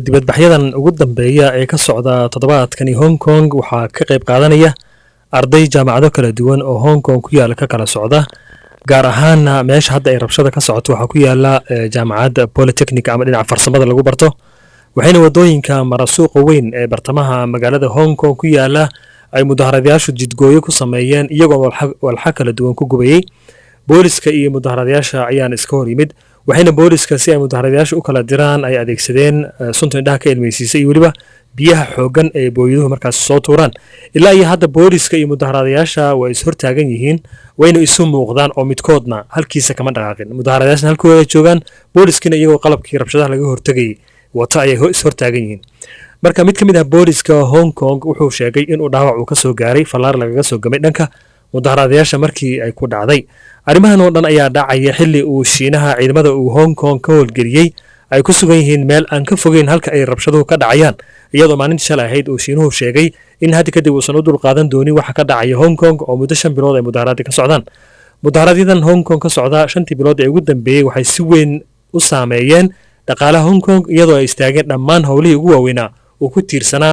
dibadbaxyadan ugu dambeeya ee ka socda toddobaadkani Hong Kong waxaa ka qayb qaadanaya arday jaamacado kala duwan oo Hong Kong ku yaala ka kala socda gaar ahaan meesha hadda ay rabshada ka socoto waxaa ku yaala jaamacadda Polytechnic ama dhinaca farsamada lagu barto waxayna wadooyinka mara suuqa weyn ee bartamaha magaalada Hong Kong ku yaala ay mudaharadayaashu jidgooyo ku sameeyeen iyagoo walxa kala duwan ku gubayay booliska iyo mudaharadayaasha ayaan iska hor yimid waxayna booliska si ay mudaharadayaasha u kala diraan ay adeegsadeen sunta indhaha ka ilmeysiisay iyo weliba biyaha xoogan ee booyaduhu markaas soo tuuraan ilaa iyo hadda booliska iyo mudaharadayaasha way is hortaagan yihiin wayna isu muuqdaan oo midkoodna halkiisa kama dhaqaaqin mudaharadayaashana halkooda joogaan booliskina iyagoo qalabkii rabshadaha laga hortagayay wata ayay is hortaagan yihiin marka mid ka mid ah booliska Hong Kong wuxuu sheegay inuu dhaawac uu ka soo gaaray falaar lagaga soo gamay dhanka mudaharadayaasha markii ay ku dhacday arrimahan oo dhan ayaa dhacaya xilli uu Shiinaha ciidamada uu Hong Kong ka howlgeliyay ay ku sugan yihiin meel aan ka fogeyn halka ay rabshaduhu ka dhacayaan iyadoo maalintii shalay ahayd uu Shiinuhu sheegay in hadda kadib uusan u dul qaadan doonin waxa ka dhacaya Hong Kong oo muddo 5 bilood ay mudaharada ka socdaan mudaharadadan Hong Kong ka socda 5 bilood ee ugu dambeeyay waxay si weyn u saameeyeen dhaqaalaha Hong Kong iyadoo ay istaageen dhammaan howlihii ugu waaweynaa oo ku tiirsanaa